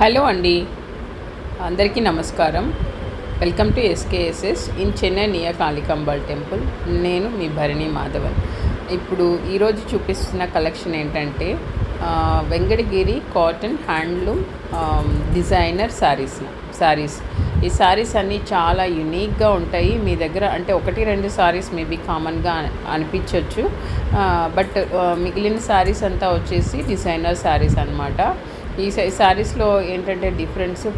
Hello అండి, అందరికీ నమస్కారం. Welcome to SKSS in Chennai near Kalikambal temple. నేను మీ భరణి మాధవన్. ఇప్పుడు ఈరోజు చూపిస్తున్న కలెక్షన్ ఏంటంటే Venkatagiri cotton handloom designer sarees. ఈ శారీస్ అన్నీ చాలా యునీక్గా ఉంటాయి. మీ దగ్గర అంటే ఒకటి రెండు శారీస్ మేబీ కామన్గా అనిపించవచ్చు, బట్ మిగిలిన శారీస్ అంతా వచ్చేసి డిజైనర్ శారీస్ అన్నమాట. ఈ శారీస్లో ఏంటంటే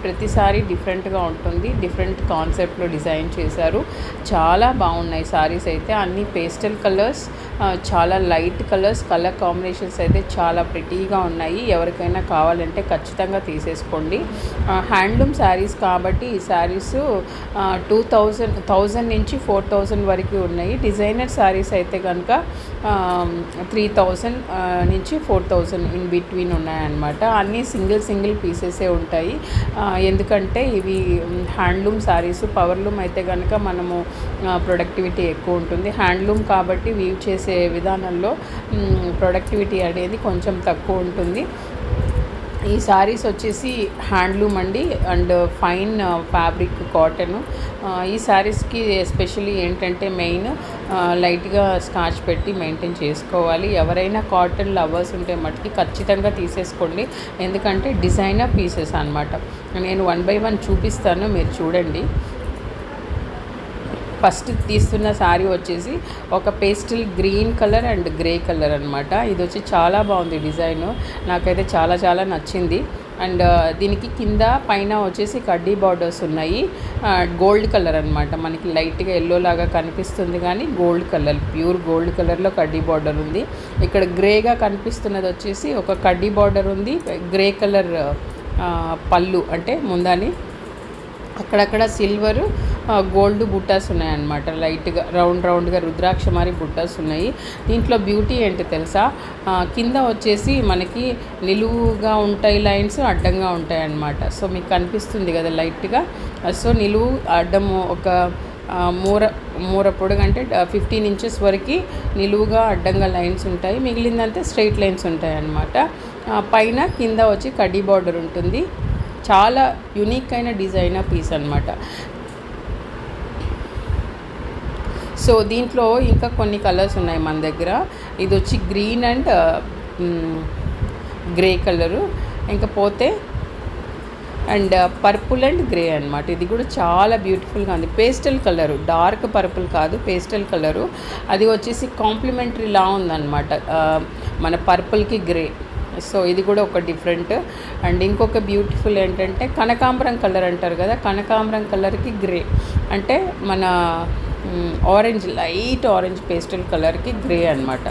ప్రతిసారి డిఫరెంట్గా ఉంటుంది. డిఫరెంట్ కాన్సెప్ట్లో డిజైన్ చేశారు. చాలా బాగున్నాయి శారీస్ అయితే. అన్ని పేస్టల్ కలర్స్, చాలా లైట్ కలర్స్, కలర్ కాంబినేషన్స్ అయితే చాలా ప్రిటీగా ఉన్నాయి. ఎవరికైనా కావాలంటే ఖచ్చితంగా తీసేసుకోండి. హ్యాండ్లూమ్ శారీస్ కాబట్టి ఈ శారీస్ 1000 నుంచి 4000 వరకు ఉన్నాయి. డిజైనర్ శారీస్ అయితే కనుక 3000 నుంచి 4000 ఇన్ బిట్వీన్ ఉన్నాయన్నమాట. అన్నీ సింగిల్ పీసెసే ఉంటాయి. ఎందుకంటే ఇవి హ్యాండ్లూమ్ శారీస్. పవర్లూమ్ అయితే కనుక మనము ప్రొడక్టివిటీ ఎక్కువ ఉంటుంది. హ్యాండ్లూమ్ కాబట్టి వీవ్ చేసే విధానంలో ప్రొడక్టివిటీ అనేది కొంచెం తక్కువ ఉంటుంది. ఈ శారీస్ వచ్చేసి హ్యాండ్లూమ్ అండి, అండ్ ఫైన్ ఫ్యాబ్రిక్ కాటన్. ఈ శారీస్కి ఎస్పెషల్లీ ఏంటంటే మెయిన్ లైట్గా స్కాచ్ పెట్టి మెయింటైన్ చేసుకోవాలి. ఎవరైనా కాటన్ లవర్స్ ఉంటే మటుకి ఖచ్చితంగా తీసేసుకోండి, ఎందుకంటే డిజైనర్ పీసెస్ అన్నమాట. నేను 1 by 1 చూపిస్తాను, మీరు చూడండి. ఫస్ట్ తీస్తున్న శారీ వచ్చేసి ఒక pastel green colour and grey colour అనమాట. ఇది వచ్చి చాలా బాగుంది డిజైన్, నాకైతే చాలా నచ్చింది. అండ్ దీనికి కింద పైన వచ్చేసి కడ్డీ బార్డర్స్ ఉన్నాయి. గోల్డ్ కలర్ అనమాట. మనకి లైట్గా ఎల్లో లాగా కనిపిస్తుంది కానీ గోల్డ్ కలర్, ప్యూర్ గోల్డ్ కలర్లో కడ్డీ బార్డర్ ఉంది. ఇక్కడ గ్రేగా కనిపిస్తున్నది వచ్చేసి ఒక కడ్డీ బార్డర్ ఉంది. గ్రే కలర్ పళ్ళు అంటే ముందాని, అక్కడక్కడ సిల్వరు గోల్డ్ బుట్టాస్ ఉన్నాయన్నమాట. లైట్గా రౌండ్గా రుద్రాక్ష మారి బుట్టాస్ ఉన్నాయి. దీంట్లో బ్యూటీ ఏంటో తెలుసా, కింద వచ్చేసి మనకి నిలువుగా ఉంటాయి లైన్స్, అడ్డంగా ఉంటాయి అన్నమాట. సో మీకు కనిపిస్తుంది కదా లైట్గా. సో నిలువు అడ్డము ఒక మూర పొడుగు అంటే 15 inches వరకు నిలువుగా అడ్డంగా లైన్స్ ఉంటాయి. మిగిలిందంతా స్ట్రైట్ లైన్స్ ఉంటాయి అన్నమాట. పైన కింద వచ్చి కడ్డీ బార్డర్ ఉంటుంది. చాలా యునిక్ అయిన డిజైనర్ పీస్ అన్నమాట. సో దీంట్లో ఇంకా కొన్ని కలర్స్ ఉన్నాయి మన దగ్గర. ఇది వచ్చి గ్రీన్ అండ్ గ్రే కలరు, ఇంకా పోతే అండ్ పర్పుల్ అండ్ గ్రే అనమాట. ఇది కూడా చాలా బ్యూటిఫుల్గా ఉంది. పేస్టల్ కలరు, డార్క్ పర్పుల్ కాదు, పేస్టల్ కలరు. అది వచ్చేసి కాంప్లిమెంటరీ లా ఉందన్నమాట మన పర్పుల్కి గ్రే. సో ఇది కూడా ఒక డిఫరెంట్. అండ్ ఇంకొక బ్యూటిఫుల్ ఏంటంటే కనకాంబరం కలర్ అంటారు కదా, కనకాంబరం కలర్కి గ్రే అంటే మన ఆరెంజ్, లైట్ ఆరెంజ్ పేస్టల్ కలర్కి గ్రే అనమాట.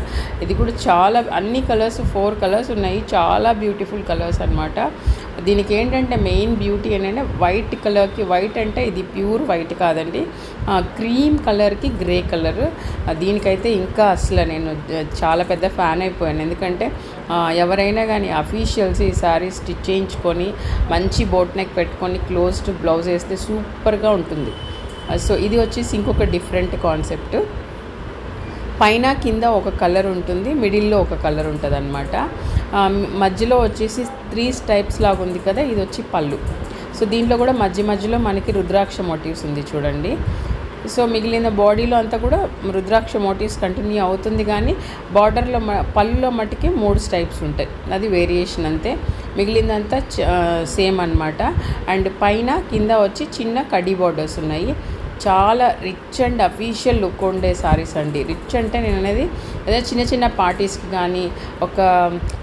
ఇది కూడా చాలా, అన్ని కలర్స్ 4 కలర్స్ ఉన్నాయి. చాలా బ్యూటిఫుల్ కలర్స్ అనమాట. దీనికి ఏంటంటే మెయిన్ బ్యూటీ ఏంటంటే వైట్ కలర్కి, వైట్ అంటే ఇది ప్యూర్ వైట్ కాదండి, క్రీమ్ కలర్కి గ్రే కలర్. దీనికైతే ఇంకా అసలు నేను చాలా పెద్ద ఫ్యాన్ అయిపోయాను. ఎందుకంటే ఎవరైనా కానీ అఫీషియల్స్ ఈ శారీ స్టిచ్ చేయించుకొని మంచి బోట్ నెక్ పెట్టుకొని క్లోజ్డ్ బ్లౌజ్ వేస్తే సూపర్గా ఉంటుంది. సో ఇది వచ్చేసి ఇంకొక డిఫరెంట్ కాన్సెప్ట్. పైన కింద ఒక కలర్ ఉంటుంది, మిడిల్లో ఒక కలర్ ఉంటుంది అనమాట. మధ్యలో వచ్చేసి 3 stripes లాగా ఉంది కదా, ఇది వచ్చి పళ్ళు. సో దీంట్లో కూడా మధ్యలో మనకి రుద్రాక్ష మోటివ్స్ ఉంది చూడండి. సో మిగిలిన బాడీలో అంతా కూడా రుద్రాక్ష మోటివ్స్ కంటిన్యూ అవుతుంది, కానీ బార్డర్లో పళ్ళులో మట్టుకి 3 stripes ఉంటాయి. అది వేరియేషన్ అంతే, మిగిలిందంతా సేమ్ అనమాట. అండ్ పైన కింద వచ్చి చిన్న కడ్డీ బార్డర్స్ ఉన్నాయి. చాలా రిచ్ అండ్ అఫీషియల్ లుక్ ఉండే శారీస్ అండి. రిచ్ అంటే నేను అనేది అదే చిన్న పార్టీస్కి కానీ ఒక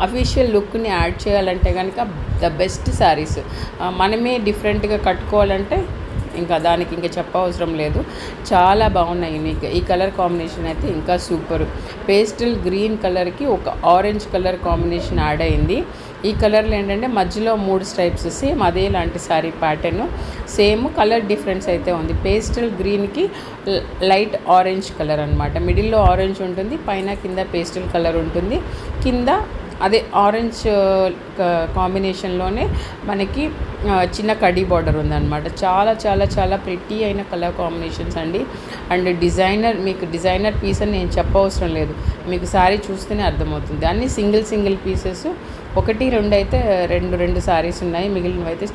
అఫీషియల్ లుక్ని యాడ్ చేయాలంటే కనుక ద బెస్ట్ శారీస్. మనమే డిఫరెంట్గా కట్టుకోవాలంటే ఇంకా దానికి ఇంకా చెప్పవసరం లేదు. చాలా బాగున్నాయి యూనిక్. ఈ కలర్ కాంబినేషన్ అయితే ఇంకా సూపర్. పేస్టల్ గ్రీన్ కలర్కి ఒక ఆరెంజ్ కలర్ కాంబినేషన్ యాడ్ అయింది. ఈ కలర్లో ఏంటంటే మధ్యలో 3 stripes, సేమ్ అదే లాంటి sari pattern, same colour difference అయితే ఉంది. పేస్టల్ గ్రీన్కి లైట్ ఆరెంజ్ కలర్ అనమాట. మిడిల్లో ఆరెంజ్ ఉంటుంది, పైన కింద పేస్టల్ కలర్ ఉంటుంది. కింద అదే ఆరెంజ్ కాంబినేషన్లోనే మనకి చిన్న కడీ బార్డర్ ఉందన్నమాట. చాలా చాలా చాలా ప్రిటీ అయిన కలర్ కాంబినేషన్స్ అండి. అండ్ మీకు డిజైనర్ పీస్ అని నేను చెప్పవసరం లేదు, మీకు శారీ చూస్తేనే అర్థమవుతుంది. అన్నీ సింగిల్ పీసెస్, 1-2 అయితే రెండు శారీస్ ఉన్నాయి, మిగిలినవి అయితే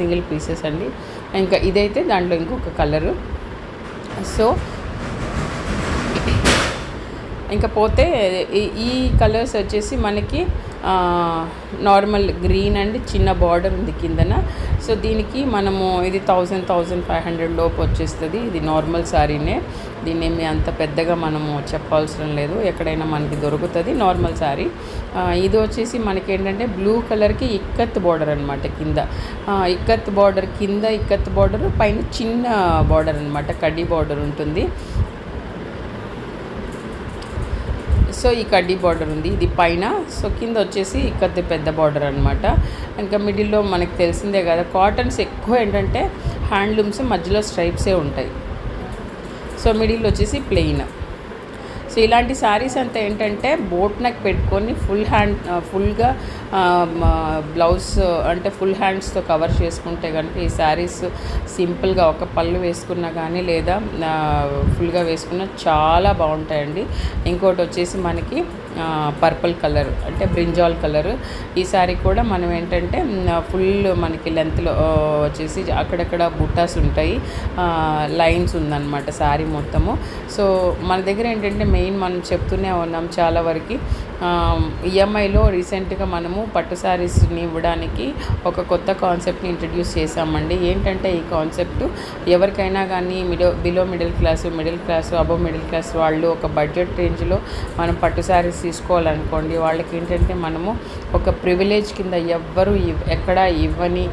సింగిల్ పీసెస్ అండి. ఇంకా ఇదైతే దాంట్లో ఇంకొక కలరు. సో ఇంకా పోతే ఈ కలర్స్ వచ్చేసి మనకి నార్మల్ గ్రీన్ అండ్ చిన్న బార్డర్ ఉంది కిందన. సో దీనికి మనము ఇది 1000-1500 లోపు వచ్చేస్తుంది. ఇది నార్మల్ శారీనే, దీన్ని అంత పెద్దగా మనము చెప్పవసరం లేదు, ఎక్కడైనా మనకి దొరుకుతుంది నార్మల్ శారీ. ఇది వచ్చేసి మనకి ఏంటంటే బ్లూ కలర్కి ఇక్కత్ బార్డర్ అనమాట. కింద ఇక్కత్ బార్డర్ పైన చిన్న బార్డర్ అనమాట, కడ్డీ బార్డర్ ఉంటుంది. సో ఈ కడ్డీ బార్డర్ ఉంది ఇది పైన. సో కింద వచ్చేసి ఇక్కత్తి పెద్ద బార్డర్ అనమాట. ఇంకా మిడిల్లో మనకి తెలిసిందే కదా, కాటన్స్ ఎక్కువ ఏంటంటే హ్యాండ్లూమ్స్, మధ్యలో స్ట్రైప్సే ఉంటాయి. సో మిడిల్ వచ్చేసి ప్లెయిన్. సో ఇలాంటి శారీస్ అంతా ఏంటంటే బోట్ నెక్ పెట్టుకొని ఫుల్గా బ్లౌజ్ అంటే ఫుల్ హ్యాండ్స్తో కవర్ చేసుకుంటే కనుక ఈ శారీస్ సింపుల్గా ఒక పళ్ళు వేసుకున్నా కానీ లేదా ఫుల్గా వేసుకున్నా చాలా బాగుంటాయండి. ఇంకోటి వచ్చేసి మనకి పర్పుల్ కలర్ అంటే బ్రింజాల్ కలర్. ఈ శారీ కూడా మనం ఏంటంటే ఫుల్ మనకి లెంత్లో వచ్చేసి అక్కడక్కడ బుట్టాస్ ఉంటాయి, లైన్స్ ఉందన్నమాట శారీ మొత్తము. సో మన దగ్గర ఏంటంటే మెయిన్ మనం చెప్తూనే ఉన్నాం చాలా వరకు, ఈఎంఐలో రీసెంట్గా మనము పట్టు శారీస్ని ఇవ్వడానికి ఒక కొత్త కాన్సెప్ట్ని ఇంట్రడ్యూస్ చేశామండి. ఏంటంటే ఈ కాన్సెప్ట్ ఎవరికైనా కానీ below middle class above middle class వాళ్ళు ఒక బడ్జెట్ రేంజ్లో మనం పట్టు శారీస్ తీసుకోవాలనుకోండి, వాళ్ళకి ఏంటంటే మనము ఒక ప్రివిలేజ్ కింద ఎక్కడ ఇవ్వని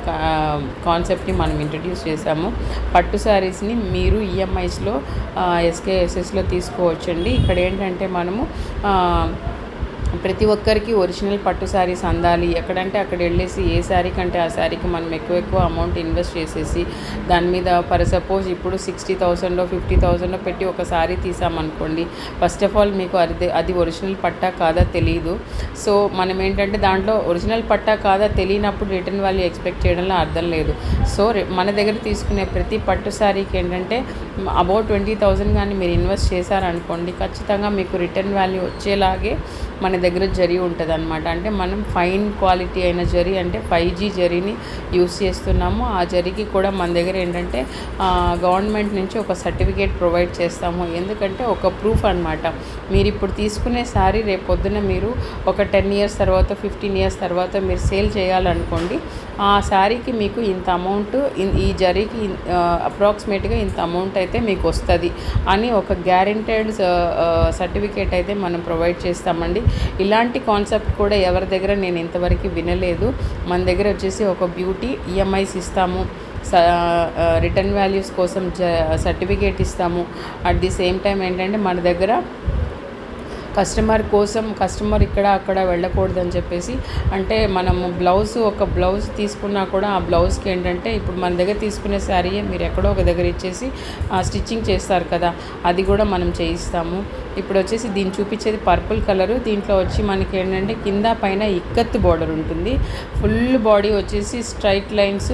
కాన్సెప్ట్ని మనం ఇంట్రడ్యూస్ చేశాము. పట్టు శారీస్ని మీరు ఈఎంఐస్లో ఎస్కేఎస్ఎస్లో తీసుకోవచ్చండి. ఇక్కడ ఏంటంటే మనము ప్రతి ఒక్కరికి ఒరిజినల్ పట్టు శారీస్ అందాలి, ఎక్కడంటే అక్కడ వెళ్ళేసి ఏ శారీ కంటే ఆ శారీకి మనం ఎక్కువ అమౌంట్ ఇన్వెస్ట్ చేసేసి దాని మీద ఫర్ సపోజ్ ఇప్పుడు 60,000 50,000 పెట్టి ఒక శారీ తీసామనుకోండి, ఫస్ట్ ఆఫ్ ఆల్ మీకు అది ఒరిజినల్ పట్టా కాదా తెలియదు. సో మనం ఏంటంటే దాంట్లో ఒరిజినల్ పట్టా కాదా తెలియనప్పుడు రిటర్న్ వాల్యూ ఎక్స్పెక్ట్ చేయడంలో అర్థం లేదు. సో మన దగ్గర తీసుకునే ప్రతి పట్టు శారీకి ఏంటంటే అబౌట్ 20,000 కానీ మీరు ఇన్వెస్ట్ చేశారనుకోండి, ఖచ్చితంగా మీకు రిటర్న్ వాల్యూ వచ్చేలాగే మన దగ్గర జరీ ఉంటుంది అనమాట. అంటే మనం ఫైన్ క్వాలిటీ అయిన జరీ అంటే 5G జరీని యూస్ చేస్తున్నాము. ఆ జరీకి కూడా మన దగ్గర ఏంటంటే గవర్నమెంట్ నుంచి ఒక సర్టిఫికేట్ ప్రొవైడ్ చేస్తాము. ఎందుకంటే ఒక ప్రూఫ్ అనమాట, మీరు ఇప్పుడు తీసుకునే శారీ రేపు పొద్దున మీరు ఒక 10 years తర్వాత 15 years తర్వాత మీరు సేల్ చేయాలనుకోండి, ఆ శారీకి మీకు ఇంత అమౌంట్, ఈ జరీకి అప్రాక్సిమేట్గా ఇంత అమౌంట్ అయితే మీకు వస్తుంది అని ఒక గ్యారెంటెడ్ సర్టిఫికేట్ అయితే మనం ప్రొవైడ్ చేస్తామండి. ఇలాంటి కాన్సెప్ట్ కూడా ఎవరి దగ్గర నేను ఇంతవరకు వినలేదు. మన దగ్గర వచ్చేసి ఒక బ్యూటీ ఈఎంఐస్ ఇస్తాము, రిటర్న్ వాల్యూస్ కోసం సర్టిఫికేట్ ఇస్తాము. అట్ ది సేమ్ టైం ఏంటంటే మన దగ్గర కస్టమర్ ఇక్కడ అక్కడ వెళ్ళకూడదని చెప్పేసి, అంటే మనము ఒక బ్లౌజ్ తీసుకున్నా కూడా ఆ బ్లౌజ్కి ఏంటంటే ఇప్పుడు మన దగ్గర తీసుకునే శారీ మీరు ఎక్కడో ఒక దగ్గర ఇచ్చేసి స్టిచ్చింగ్ చేస్తారు కదా, అది కూడా మనం చేయిస్తాము. ఇప్పుడు వచ్చేసి దీన్ని చూపించేది పర్పుల్ కలరు. దీంట్లో వచ్చి మనకి ఏంటంటే కింద పైన ఇక్కత్ బార్డర్ ఉంటుంది. ఫుల్ బాడీ వచ్చేసి స్ట్రైట్ లైన్స్,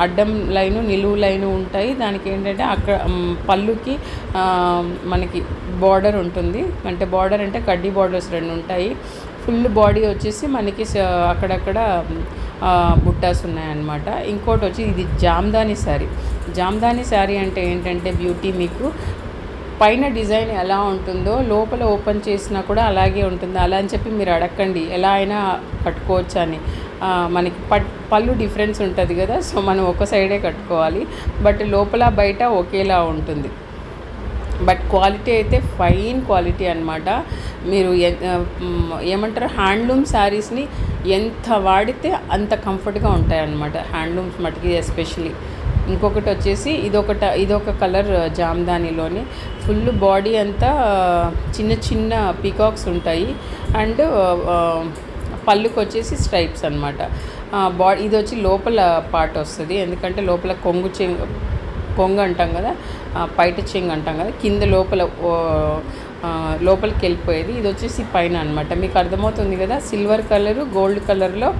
అడ్డం లైను, నిలువు లైను ఉంటాయి. దానికి ఏంటంటే అక్కడ పళ్ళుకి మనకి బార్డర్ ఉంటుంది. అంటే బార్డర్ అంటే కడ్డీ బార్డర్స్ 2 ఉంటాయి. ఫుల్ బాడీ వచ్చేసి మనకి అక్కడక్కడ బుట్టాస్ ఉన్నాయన్నమాట. ఇంకోటి వచ్చి ఇది జామ్దాని శారీ అంటే ఏంటంటే బ్యూటీ, మీకు పైన డిజైన్ ఎలా ఉంటుందో లోపల ఓపెన్ చేసినా కూడా అలాగే ఉంటుంది. అలా అని చెప్పి మీరు అడగండి ఎలా అయినా కట్టుకోవచ్చు అని. మనకి పళ్ళు డిఫరెన్స్ ఉంటుంది కదా, సో మనం ఒక సైడే కట్టుకోవాలి. బట్ లోపల బయట ఒకేలా ఉంటుంది. బట్ క్వాలిటీ అయితే ఫైన్ క్వాలిటీ అనమాట. మీరు ఏమంటారు, హ్యాండ్లూమ్ శారీస్ని ఎంత వాడితే అంత కంఫర్ట్గా ఉంటాయన్నమాట, హ్యాండ్లూమ్స్ మటుకి ఎస్పెషలీ. ఇంకొకటి వచ్చేసి ఇదొక కలర్ జామ్దానిలోని ఫుల్ బాడీ అంతా చిన్న పీకాక్స్ ఉంటాయి. అండ్ పళ్ళుకి వచ్చేసి స్ట్రైప్స్ అనమాట. ఇది వచ్చి లోపల పార్ట్ వస్తుంది, ఎందుకంటే లోపల కొంగు అంటాం కదా, పైట చెంగు అంటాం కదా, కింద లోపలికి వెళ్ళిపోయేది. ఇది వచ్చేసి పైన అనమాట. మీకు అర్థమవుతుంది కదా, సిల్వర్ కలరు గోల్డ్ కలర్లో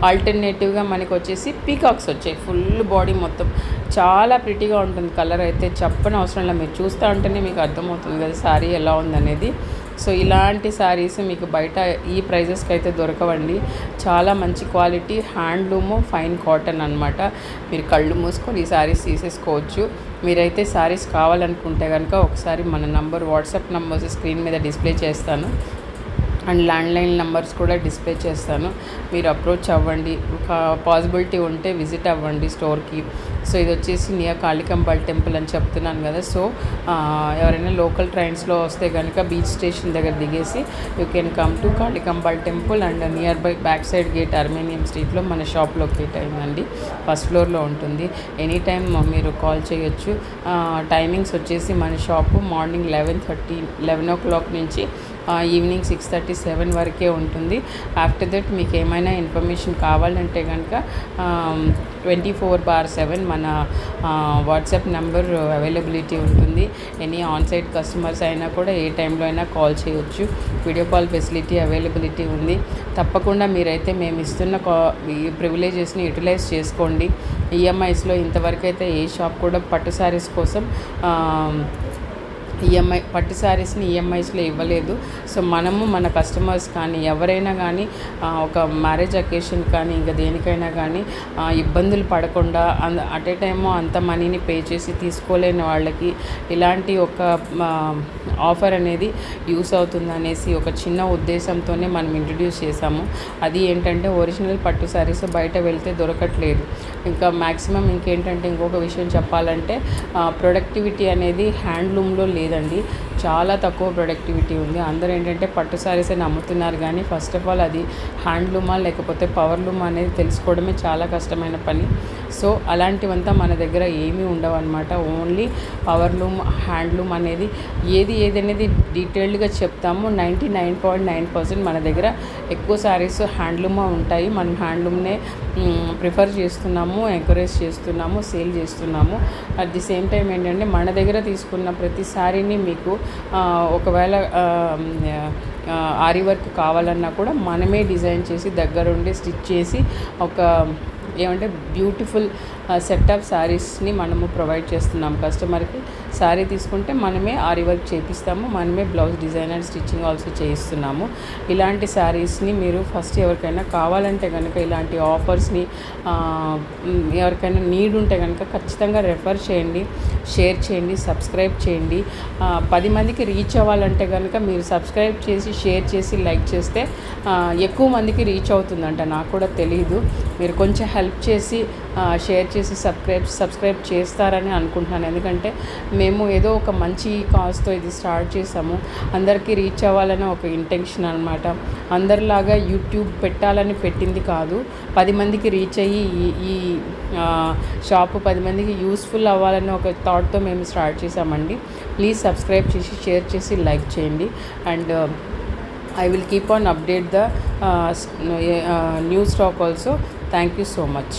ఆల్టర్నేటివ్గా మనకు వచ్చేసి పీకాక్స్ వచ్చాయి. ఫుల్ బాడీ మొత్తం చాలా ప్రిటీగా ఉంటుంది. కలర్ అయితే చెప్పని అవసరం లేదు, మీరు చూస్తూ ఉంటేనే మీకు అర్థమవుతుంది కదా శారీ ఎలా ఉందనేది. సో ఇలాంటి శారీస్ మీకు బయట ఈ ప్రైజెస్కి అయితే దొరకవండి. చాలా మంచి క్వాలిటీ హ్యాండ్లూము, ఫైన్ కాటన్ అనమాట. మీరు కళ్ళు మూసుకొని ఈ శారీస్ తీసేసుకోవచ్చు. మీరైతే శారీస్ కావాలనుకుంటే కనుక ఒకసారి మన వాట్సాప్ నంబర్స్ స్క్రీన్ మీద డిస్ప్లే చేస్తాను, అండ్ ల్యాండ్లైన్ నెంబర్స్ కూడా డిస్ప్లే చేస్తాను. మీరు అప్రోచ్ అవ్వండి, పాసిబిలిటీ ఉంటే విజిట్ అవ్వండి స్టోర్కి. సో ఇది వచ్చేసి నియర్ కాళికంబాల్ టెంపుల్ అని చెప్తున్నాను కదా. సో ఎవరైనా లోకల్ ట్రైన్స్లో వస్తే కనుక బీచ్ స్టేషన్ దగ్గర దిగేసి you can come to Kalikambal temple, and nearby back side gate Armenian స్ట్రీట్లో మన షాప్ లొకేట్ అయిందండి. ఫస్ట్ ఫ్లోర్లో ఉంటుంది. ఎనీ టైం మీరు కాల్ చేయొచ్చు. టైమింగ్స్ వచ్చేసి మన షాపు మార్నింగ్ 11 o'clock నుంచి ఈవినింగ్ 6:37 వరకే ఉంటుంది. ఆఫ్టర్ దట్ మీకు ఏమైనా ఇన్ఫర్మేషన్ కావాలంటే కనుక 24/7 మన వాట్సాప్ నెంబర్ అవైలబిలిటీ ఉంటుంది. ఎనీ ఆన్సైట్ కస్టమర్స్ అయినా కూడా ఏ టైంలో అయినా కాల్ చేయొచ్చు. వీడియో కాల్ ఫెసిలిటీ అవైలబిలిటీ ఉంది. తప్పకుండా మీరైతే మేము ఇస్తున్న ఈ ప్రివిలేజెస్ని యూటిలైజ్ చేసుకోండి. ఈఎంఐస్లో ఇంతవరకు అయితే ఏ షాప్ కూడా పట్టు శారీస్ కోసం పట్టు శారీస్ని ఈఎంఐస్లో ఇవ్వలేదు. సో మనము మన కస్టమర్స్ కానీ ఎవరైనా కానీ ఒక మ్యారేజ్ అకేషన్ కానీ ఇంకా దేనికైనా కానీ ఇబ్బందులు పడకుండా అట్ ఏ టైము అంత మనీని పే చేసి తీసుకోలేని వాళ్ళకి ఇలాంటి ఒక ఆఫర్ అనేది యూస్ అవుతుంది అనేసి ఒక చిన్న ఉద్దేశంతోనే మనం ఇంట్రడ్యూస్ చేసాము. అది ఏంటంటే ఒరిజినల్ పట్టు శారీస్ బయట వెళ్తే దొరకట్లేదు. ఇంకా మ్యాక్సిమం ఇంకేంటంటే ఇంకొక విషయం చెప్పాలంటే ప్రొడక్టివిటీ అనేది హ్యాండ్లూమ్లో లేదండి. చాలా తక్కువ ప్రొడక్టివిటీ ఉంది. అందరూ ఏంటంటే పట్టు శారీస్ అని అమ్ముతున్నారు, కానీ ఫస్ట్ ఆఫ్ ఆల్ అది హ్యాండ్లూమా లేకపోతే పవర్లూమా అనేది తెలుసుకోవడమే చాలా కష్టమైన పని. సో అలాంటివంతా మన దగ్గర ఏమీ ఉండవు అనమాట. ఓన్లీ పవర్లూమ్, హ్యాండ్లూమ్ అనేది ఏది అనేది డీటెయిల్డ్గా చెప్తాము. 99.9% మన దగ్గర ఎక్కువ శారీస్ హ్యాండ్లూమా ఉంటాయి. మనం హ్యాండ్లూమ్నే ప్రిఫర్ చేస్తున్నాము, ఎంకరేజ్ చేస్తున్నాము, సేల్ చేస్తున్నాము. అట్ ది సేమ్ టైం ఏంటంటే మన దగ్గర తీసుకున్న ప్రతి శారీని మీకు ఒకవేళ ఆరి వర్క్ కావాలన్నా కూడా మనమే డిజైన్ చేసి దగ్గరుండి స్టిచ్ చేసి ఒక ఏమంటే బ్యూటిఫుల్ సెట్ ఆఫ్ శారీస్ని మనము ప్రొవైడ్ చేస్తున్నాం కస్టమర్కి. శారీ తీసుకుంటే మనమే ఆరి వర్క్ చేపిస్తాము, మనమే blouse design and stitching also చేయిస్తున్నాము. ఇలాంటి శారీస్ని మీరు ఫస్ట్ ఎవరికైనా కావాలంటే కనుక ఇలాంటి ఆఫర్స్ని ఎవరికైనా నీడ్ ఉంటే కనుక ఖచ్చితంగా రెఫర్ చేయండి, షేర్ చేయండి, సబ్స్క్రైబ్ చేయండి. 10 మందికి రీచ్ అవ్వాలంటే కనుక మీరు సబ్స్క్రైబ్ చేసి షేర్ చేసి లైక్ చేస్తే ఎక్కువ మందికి రీచ్ అవుతుందంట. నాకు కూడా తెలియదు. మీరు కొంచెం హెల్ప్ చేసి షేర్ చేసి సబ్స్క్రైబ్ చేస్తారని అనుకుంటున్నాను. ఎందుకంటే మేము ఏదో ఒక మంచి కాజ్తో ఇది స్టార్ట్ చేసాము. అందరికీ రీచ్ అవ్వాలని ఒక ఇంటెన్షన్ అనమాట. అందరిలాగా యూట్యూబ్ పెట్టాలని పెట్టింది కాదు. 10 మందికి రీచ్ అయ్యి ఈ షాపు 10 మందికి యూస్ఫుల్ అవ్వాలని ఒక థాట్తో మేము స్టార్ట్ చేసామండి. ప్లీజ్ సబ్స్క్రైబ్ చేసి షేర్ చేసి లైక్ చేయండి. And I will keep on update the new stock also. Thank you so much.